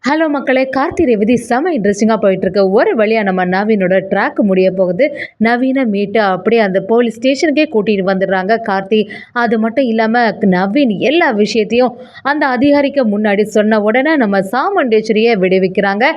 Hello மக்களே, கார்த்தி ரேவதி செம இன்ட்ரெஸ்டிங்காக போயிட்டுருக்கு. ஒரு வழியாக நம்ம நவீனோட ட்ராக் முடிய போகுது. நவீனை மீட்டு அப்படியே அந்த போலீஸ் ஸ்டேஷனுக்கே கூட்டிகிட்டு வந்துடுறாங்க கார்த்தி. அது மட்டும் இல்லாமல் நவீன் எல்லா விஷயத்தையும் அந்த அதிகாரிக்கு முன்னாடி சொன்ன உடனே நம்ம சாமுண்டேஸ்வரியை விடுவிக்கிறாங்க.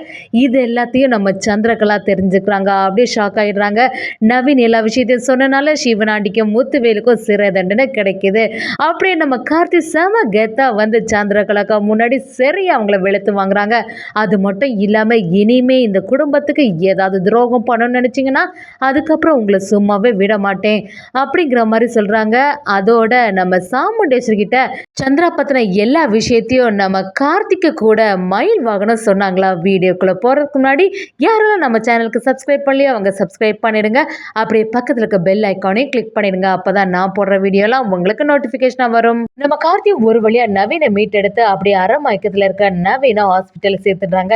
இது எல்லாத்தையும் நம்ம சந்திரகலா தெரிஞ்சுக்கிறாங்க. அப்படியே ஷாக் ஆகிடுறாங்க. நவீன் எல்லா விஷயத்தையும் சொன்னனால சிவனாண்டிக்கும் முத்துவேலுக்கும் சிறை தண்டனை கிடைக்கிது. அப்படியே நம்ம கார்த்தி செம கெத்தா வந்து சந்திரகலாக்கு முன்னாடி சரியா அவங்கள வெளுத்து வாங்குறாங்க. அது மட்டும் இல்லாமல் இனிமே இந்த குடும்பத்துக்கு ஏதாவது துரோகம் பண்ணணும்னு நினச்சிங்கன்னா அதுக்கப்புறம் உங்களை சும்மாவே விட மாட்டேன் அப்படிங்கிற மாதிரி சொல்கிறாங்க. அதோட நம்ம சாமுண்டேஸ்வரி கிட்ட சந்திரா பற்றின எல்லா விஷயத்தையும் நம்ம கார்த்திக்கு கூட மயில் வாகனம் சொன்னாங்களா. வீடியோக்குள்ளே போகிறதுக்கு முன்னாடி யாரெல்லாம் நம்ம சேனலுக்கு சப்ஸ்கிரைப் பண்ணலையோ அவங்க சப்ஸ்கிரைப் பண்ணிடுங்க. அப்படியே பக்கத்தில் இருக்க பெல் ஐக்கானையும் கிளிக் பண்ணிடுங்க. அப்போ தான் நான் போடுற வீடியோலாம் உங்களுக்கு நோட்டிஃபிகேஷனாக வரும். நம்ம கார்த்தி ஒரு வழியாக நவீனை மீட்டெடுத்து அப்படியே மயக்கத்தில் இருக்க நவீனை ஹாஸ்பிட்டல் சேர்த்துடுறாங்க.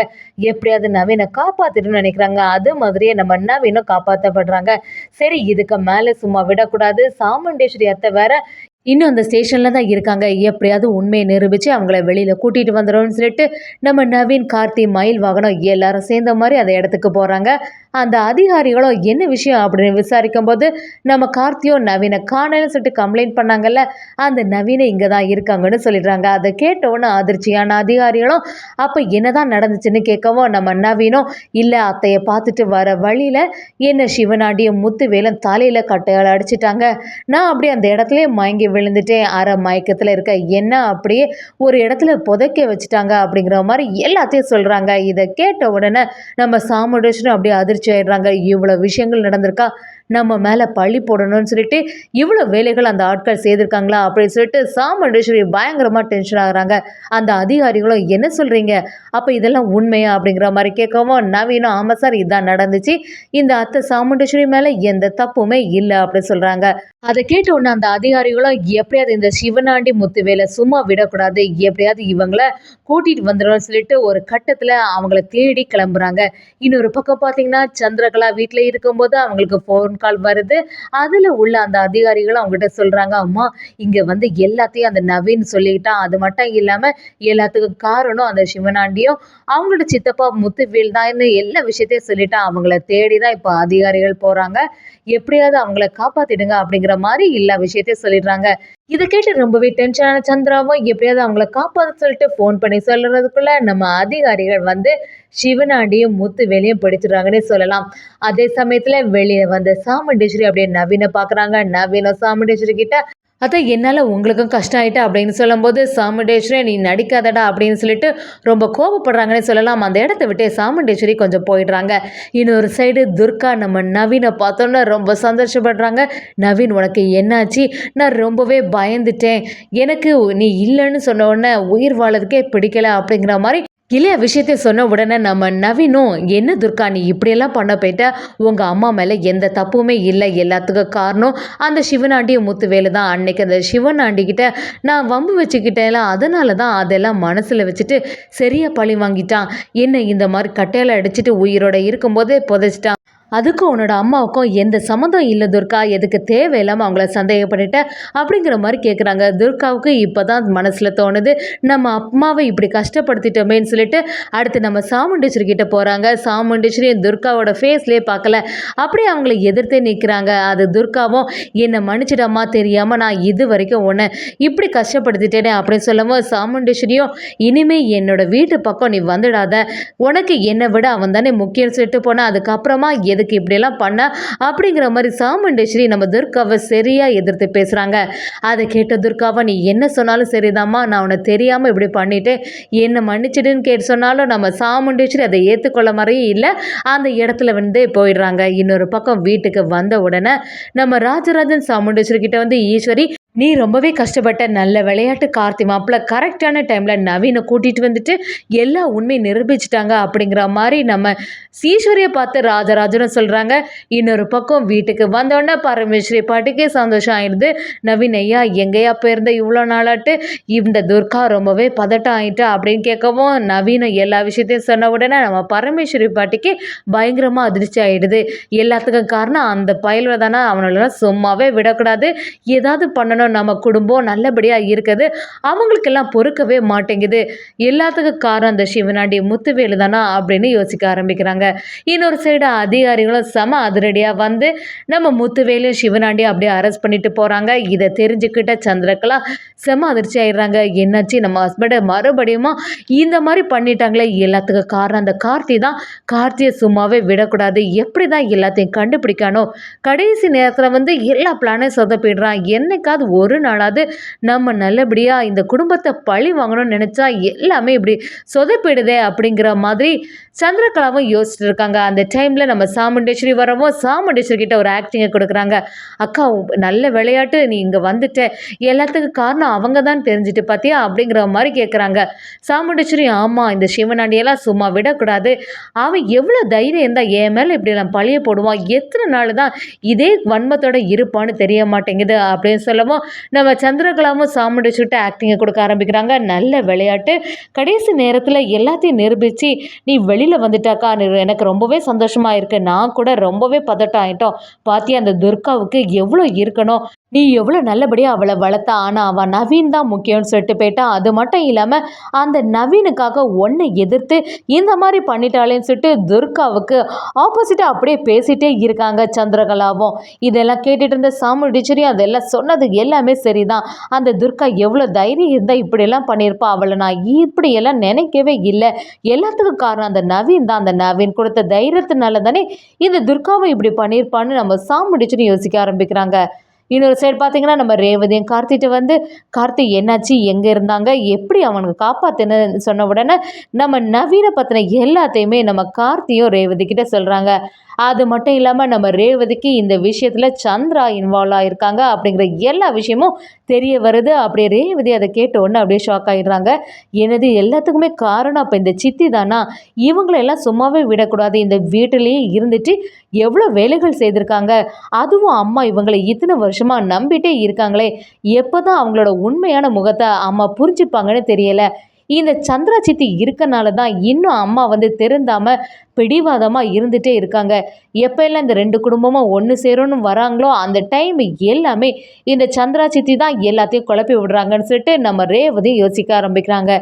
எப்படியாவது நவீனை காப்பாத்திடணும்னு நினைக்கிறாங்க. அது மாதிரியே நம்ம நவீனும் காப்பாற்றப்படுறாங்க. சரி, இதுக்கு மேல சும்மா விடக்கூடாது. சாமுண்டேஸ்வரி அத்தை வேற இன்னும் அந்த ஸ்டேஷனில் தான் இருக்காங்க. எப்படியாவது உண்மையை நிரூபித்து அவங்கள வெளியில் கூட்டிகிட்டு வந்துடும்னு சொல்லிட்டு நம்ம நவீன், கார்த்தி, மயில் வாகனம் எல்லாரும் சேர்ந்த மாதிரி அந்த இடத்துக்கு போகிறாங்க. அந்த அதிகாரிகளும் என்ன விஷயம் அப்படின்னு விசாரிக்கும் போது நம்ம கார்த்தியோ நவீனை காணலன்னு சொல்லிட்டு கம்ப்ளைண்ட் பண்ணாங்கல்ல, அந்த நவீனை இங்கே தான் இருக்காங்கன்னு சொல்லிடுறாங்க. அதை கேட்டவுடனே அதிர்ச்சியான அதிகாரிகளும் அப்போ என்னதான் நடந்துச்சுன்னு கேட்கவும் நம்ம நவீனும் இல்லை, அத்தையை பார்த்துட்டு வர வழியில் என்ன சிவனாண்டியும் முத்துவேலும் தலையில் கட்டையால் அடிச்சிட்டாங்க. நான் அப்படியே அந்த இடத்துலயே மயங்கி விழுந்துட்டேன். மயக்கத்தில் இருக்க என்ன அப்படியே ஒரு இடத்துல புதைக்க வச்சுட்டாங்க அப்படிங்கிற மாதிரி எல்லாத்தையும் சொல்கிறாங்க. இதை கேட்ட உடனே நம்ம சாமுண்டேஸ்வரன் அப்படியே அதிர்ச்சி ஆயிடுறாங்க. இவ்வளோ விஷயங்கள் நடந்திருக்கா, நம்ம மேலே பழி போடணும்னு சொல்லிட்டு இவ்வளோ வேலைகள் அந்த ஆட்கள் செய்திருக்காங்களா அப்படின்னு சொல்லிட்டு சாமுண்டேஸ்வரி பயங்கரமாக டென்ஷன் ஆகுறாங்க. அந்த அதிகாரிகளும் என்ன சொல்கிறீங்க, அப்போ இதெல்லாம் உண்மையா அப்படிங்கிற மாதிரி கேட்கவும் நவீனும் ஆமாம் சார், இதுதான் நடந்துச்சு. இந்த அத்தை சாமுண்டேஸ்வரி மேலே எந்த தப்புமே இல்லை அப்படின்னு சொல்கிறாங்க. அதை கேட்ட உடனே அந்த அதிகாரிகளும் எப்படியாவது இந்த சிவனாண்டி முத்துவேலை சும்மா விடக்கூடாது, எப்படியாவது இவங்கள கூட்டிகிட்டு வந்துடும் சொல்லிட்டு ஒரு கட்டத்தில் அவங்கள தேடி கிளம்புறாங்க. இன்னொரு பக்கம் பார்த்தீங்கன்னா சந்திரகலா வீட்டில் இருக்கும்போது அவங்களுக்கு ஃபோன் கால் வருது. அதில் உள்ள அந்த அதிகாரிகளும் அவங்ககிட்ட சொல்கிறாங்க, அம்மா இங்கே வந்து எல்லாத்தையும் அந்த நவீன் சொல்லிக்கிட்டான். அது மட்டும் இல்லாமல் எல்லாத்துக்கும் காரணம் அந்த சிவனாண்டியும் அவங்களோட சித்தப்பா முத்துவேல் தான் எல்லா விஷயத்தையும் சொல்லிட்டான். அவங்கள தேடி தான் இப்போ அதிகாரிகள் போகிறாங்க. எப்படியாவது அவங்கள காப்பாற்றிடுங்க அப்படிங்கிற மாதிரி எல்லா விஷயத்தையும் சொல்லிடுறாங்க. இதை கேட்டு ரொம்பவே டென்ஷனான சந்திராவும் எப்படியாவது அவங்கள காப்பாற்ற சொல்லிட்டு ஃபோன் பண்ணி சொல்லுறதுக்குள்ள நம்ம அதிகாரிகள் வந்து சிவனாண்டியும் முத்துவேலையும் பிடிச்சிடுறாங்கன்னே சொல்லலாம். அதே சமயத்துல வெளியே வந்த சாமுண்டேஸ்வரி அப்படியே நவீனை பார்க்குறாங்க. நவீனும் சாமுண்டேஸ்வரி கிட்ட அதான் என்னால் உங்களுக்கும் கஷ்டம் ஆகிட்டு அப்படின்னு சொல்லும்போது சாமுண்டேஸ்வரி நீ நடிக்காதடா அப்படின்னு சொல்லிட்டு ரொம்ப கோபப்படுறாங்கன்னே சொல்லலாம். அந்த இடத்த விட்டு சாமுண்டேஸ்வரி கொஞ்சம் போயிடுறாங்க. இன்னொரு சைடு துர்கா நம்ம நவீனை பார்த்தோன்னா ரொம்ப சந்தோஷப்படுறாங்க. நவீன் உனக்கு என்னாச்சு, நான் ரொம்பவே பயந்துட்டேன், எனக்கு நீ இல்லைன்னு சொன்ன உடனே உயிர் வாழறதுக்கே பிடிக்கல அப்படிங்கிற மாதிரி இல்லையா விஷயத்தை சொன்ன உடனே நம்ம நவீனும் என்ன துர்கா நீ இப்படியெல்லாம் பண்ண போயிட்ட, உங்கள் அம்மா மேலே எந்த தப்புமே இல்லை, எல்லாத்துக்கும் காரணம் அந்த சிவனாண்டியும் முத்துவேலு தான். அன்னைக்கு அந்த சிவனாண்டிக்கிட்ட நான் வம்பு வச்சுக்கிட்டேன்ல, அதனால தான் அதெல்லாம் மனசில் வச்சுட்டு சரியாக பழி வாங்கிட்டான். என்ன இந்த மாதிரி கட்டையால் அடிச்சுட்டு உயிரோட இருக்கும்போதே புதைச்சிட்டான். அதுக்கும் உன்னோட அம்மாவுக்கும் எந்த சம்மந்தம் இல்லை துர்கா, எதுக்கு தேவையில்லாமல் அவங்கள சந்தேகப்பட்டுட்ட அப்படிங்கிற மாதிரி கேட்குறாங்க. துர்காவுக்கு இப்போ தான் மனசில் தோணுது, நம்ம அம்மாவை இப்படி கஷ்டப்படுத்திட்டோமேன்னு சொல்லிட்டு அடுத்து நம்ம சாமுண்டேஸ்வரி கிட்ட போகிறாங்க. சாமுண்டேஸ்வரி துர்காவோட ஃபேஸ்லேயே பார்க்கல, அப்படியே அவங்கள எதிர்த்தே நிற்கிறாங்க. அது துர்காவும் என்னை மன்னிச்சிடம்மா, தெரியாமல் நான் இது வரைக்கும் உன்னை இப்படி கஷ்டப்படுத்திட்டேனே அப்படின்னு சொல்லவும் சாமுண்டேஸ்வரியும் இனிமே என்னோட வீட்டு பக்கம் நீ வந்துடாத, உனக்கு என்னை விட அவன் தானே முக்கியம் சொல்லிட்டு போனால் அதுக்கப்புறமா எதுக்கு இப்படியெல்லாம் பண்ண அப்படிங்கிற மாதிரி சாமுண்டேஸ்வரி நம்ம துர்காவை சரியாக எதிர்த்து பேசுகிறாங்க. அதை கேட்ட துர்காவை நீ என்ன சொன்னாலும் சரிதாம்மா, நான் உன்னை தெரியாமல் இப்படி பண்ணிட்டேன், என்னை மன்னிச்சிடுன்னு கேட்டு சொன்னாலும் நம்ம சாமுண்டேஸ்வரி அதை ஏற்றுக்கொள்ள மாதிரியே இல்லை. அந்த இடத்துல வந்து போயிடுறாங்க. இன்னொரு பக்கம் வீட்டுக்கு வந்த உடனே நம்ம ராஜராஜன் சாமுண்டேஸ்வரி கிட்ட வந்து ஈஸ்வரி நீ ரொம்பவே கஷ்டப்பட்ட, நல்ல விளையாட்டு கார்த்தி மாப்பிள்ள கரெக்டான டைமில் நவீனை கூட்டிகிட்டு வந்துட்டு எல்லா உண்மையை நிரூபிச்சிட்டாங்க அப்படிங்கிற மாதிரி நம்ம ஈஸ்வரியை பார்த்து ராஜராஜனும் சொல்கிறாங்க. இன்னொரு பக்கம் வீட்டுக்கு வந்தோடனே பரமேஸ்வரி பாட்டிக்கே சந்தோஷம் ஆயிடுது. நவீன் ஐயா எங்கேயா போயிருந்த இவ்வளோ நாளாட்டு, இந்த துர்கா ரொம்பவே பதட்டம் ஆயிட்டா அப்படின்னு கேட்கவும் நவீனை எல்லா விஷயத்தையும் சொன்ன உடனே நம்ம பரமேஸ்வரி பாட்டிக்கு பயங்கரமாக அதிர்ச்சி ஆகிடுது. எல்லாத்துக்கும் காரணம் அந்த பயல்வை தானே, அவனெல்லாம் சும்மாவே விடக்கூடாது, ஏதாவது பண்ணணும் கல்யாணம் நம்ம குடும்பம் நல்லபடியாக இருக்குது அவங்களுக்கெல்லாம் பொறுக்கவே மாட்டேங்குது. எல்லாத்துக்கும் காரணம் அந்த சிவனாண்டி முத்துவேலு தானா அப்படின்னு யோசிக்க ஆரம்பிக்கிறாங்க. இன்னொரு சைடு அதிகாரிகளும் செம அதிரடியாக வந்து நம்ம முத்துவேலு சிவனாண்டி அப்படியே அரெஸ்ட் பண்ணிட்டு போகிறாங்க. இதை தெரிஞ்சுக்கிட்ட சந்திரகலா செம அதிர்ச்சி ஆயிடுறாங்க. என்னாச்சு நம்ம ஹஸ்பண்டை மறுபடியும் இந்த மாதிரி பண்ணிட்டாங்களே, எல்லாத்துக்கும் காரணம் அந்த கார்த்தி தான். கார்த்தியை சும்மாவே விடக்கூடாது, எப்படி தான் எல்லாத்தையும் கண்டுபிடிக்கணும். கடைசி நேரத்தில் வந்து எல்லா பிளானையும் சொதப்பிடுறான். என்னைக்காவது ஒரு நாளாவது நம்ம நல்லபடியாக இந்த குடும்பத்தை பழி வாங்கணும்னு நினச்சா எல்லாமே இப்படி சொதப்பிடுதே அப்படிங்கிற மாதிரி சந்திரகலாவும் யோசிச்சுட்டு இருக்காங்க. அந்த டைமில் நம்ம சாமுண்டேஸ்வரி வரவும் சாமுண்டேஸ்வரி கிட்ட ஒரு ஆக்டிங்கை கொடுக்குறாங்க. அக்கா நல்ல விளையாட்டு, நீ இங்கே வந்துட்ட, எல்லாத்துக்கும் காரணம் அவங்க தான் தெரிஞ்சுட்டு பார்த்தியா அப்படிங்கிற மாதிரி கேட்குறாங்க. சாமுண்டேஸ்வரி ஆமாம், இந்த சிவனாண்டியெல்லாம் சும்மா விடக்கூடாது, அவன் எவ்வளோ தைரியம் இருந்தால் என் மேலே இப்படிலாம் பழிய போடுவான், எத்தனை நாள் தான் இதே வன்மத்தோட இருப்பான்னு தெரிய மாட்டேங்குது அப்படின்னு சொல்லவும் நம்ம சந்திரகலாவும் சாமுண்டேஸ்வரிட்ட ஆக்டிங்கை கொடுக்க ஆரம்பிக்கிறாங்க. நல்ல விளையாட்டு, கடைசி நேரத்தில் எல்லாத்தையும் நிரூபித்து நீ வெளியில் வந்துட்டாக்கா எனக்கு ரொம்பவே சந்தோஷமாக இருக்குது. நான் கூட ரொம்பவே பதட்டம் ஆகிட்டோம். பாத்தியா அந்த துர்காவுக்கு எவ்வளோ இருக்கணும், நீ எவ்வளோ நல்லபடியாக அவளை வளர்த்தா, ஆனால் அவன் நவீன் தான் முக்கியம்னு சொல்லிட்டு போயிட்டான். அது மட்டும் இல்லாமல் அந்த நவீனுக்காக ஒன்றை எதிர்த்து இந்த மாதிரி பண்ணிட்டாளேன்னு சொல்லிட்டு துர்காவுக்கு ஆப்போசிட்டாக அப்படியே பேசிகிட்டே இருக்காங்க சந்திரகலாவும். இதெல்லாம் கேட்டுட்டு இருந்த சாமுண்டீச்சரி அதெல்லாம் சொன்னது எல்லாமே சரிதான். அந்த துர்கா எவ்வளோ தைரியம் இருந்தால் இப்படியெல்லாம் பண்ணியிருப்பா, அவளை நான் இப்படியெல்லாம் நினைக்கவே இல்லை. எல்லாத்துக்கும் காரணம் அந்த நவீன் தான். அந்த நவீன் கொடுத்த தைரியத்தினால தானே இந்த துர்காவும் இப்படி பண்ணியிருப்பான்னு நம்ம சாமுண்டீச்சரி யோசிக்க ஆரம்பிக்கிறாங்க. இன்னொரு சைடு பார்த்தீங்கன்னா நம்ம ரேவதியும் கார்த்திகிட்ட வந்து கார்த்தி என்னாச்சு, எங்கே இருந்தாங்க, எப்படி அவனுக்கு காப்பாற்றுன்னு சொன்ன உடனே நம்ம நவீனை பற்றின எல்லாத்தையுமே நம்ம கார்த்தியும் ரேவதி கிட்ட சொல்கிறாங்க. அது மட்டும் இல்லாமல் நம்ம ரேவதிக்கு இந்த விஷயத்தில் சந்திரா இன்வால்வ் ஆகியிருக்காங்க அப்படிங்கிற எல்லா விஷயமும் தெரிய வருது. அப்படியே ரேவதி அதை கேட்ட உடனே அப்படியே ஷாக் ஆகிடுறாங்க. எனது எல்லாத்துக்குமே காரணம் அப்போ இந்த சித்தி தானா, இவங்களெல்லாம் சும்மாவே விடக்கூடாது, இந்த வீட்டிலேயே இருந்துட்டு எவ்வளோ வேலைகள் செய்திருக்காங்க, அதுவும் அம்மா இவங்களை இத்தனை வருஷமாக நம்பிட்டே இருக்காங்களே, எப்போ தான் அவங்களோட உண்மையான முகத்தை அம்மா புரிஞ்சுப்பாங்கன்னு தெரியலை. இந்த சந்திரா சித்தி இருக்கனால தான் இன்னும் அம்மா வந்து திருந்தாமல் பிடிவாதமாக இருந்துகிட்டே இருக்காங்க. எப்போ எல்லாம் இந்த ரெண்டு குடும்பமும் ஒன்று சேரும்னு வராங்களோ அந்த டைம் எல்லாமே இந்த சந்திரா சித்தி தான் எல்லாத்தையும் குழப்பி விடுறாங்கன்னு சொல்லிட்டு நம்ம ரேவதி யோசிக்க ஆரம்பிக்கிறாங்க.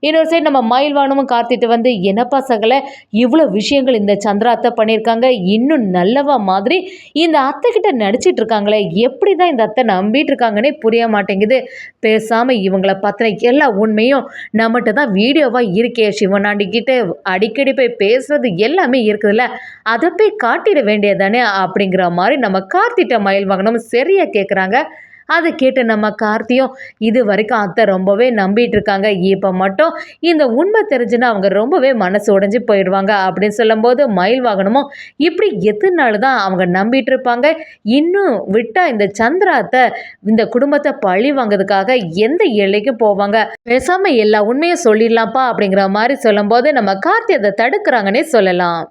இன்னொரு சைடு நம்ம மயில்வானும் கார்த்திட்டு வந்து என்னப்பா சகல இவ்வளோ விஷயங்கள் இந்த சந்திரா அத்தை பண்ணியிருக்காங்க, இன்னும் நல்லவா மாதிரி இந்த அத்தை கிட்ட நடிச்சிட்டு இருக்காங்களே, எப்படி தான் இந்த அத்தை நம்பிட்டு இருக்காங்கன்னே புரிய மாட்டேங்குது. பேசாமல் இவங்கள பற்றின எல்லா உண்மையும் நம்மகிட்ட தான் வீடியோவாக இருக்கே, சிவனாண்டி கிட்ட அடிக்கடி போய் பேசுறது எல்லாமே இருக்குதுல்ல, அதை போய் காட்டிட வேண்டியதானே அப்படிங்கிற மாதிரி நம்ம கார்த்திட்ட மயில்வாகனும் சரியாக கேட்குறாங்க. அதை கேட்டு நம்ம கார்த்தியும் இது வரைக்கும் அத்தை ரொம்பவே நம்பிட்டு இருக்காங்க, இப்போ மட்டும் இந்த உண்மை தெரிஞ்சுன்னா அவங்க ரொம்பவே மனசு உடைஞ்சு போயிடுவாங்க அப்படின்னு சொல்லும்போது மயில் வாகனமும் இப்படி எத்தனை நாள் தான் அவங்க நம்பிட்டு இருப்பாங்க, இன்னும் விட்டால் இந்த சந்திரா அத்தை இந்த குடும்பத்தை பழி வாங்கிறதுக்காக எந்த எல்லைக்கும் போவாங்க, பேசாமல் எல்லா உண்மையும் சொல்லிடலாம்ப்பா அப்படிங்கிற மாதிரி சொல்லும்போது நம்ம கார்த்தி அதை தடுக்கிறாங்கன்னே சொல்லலாம்.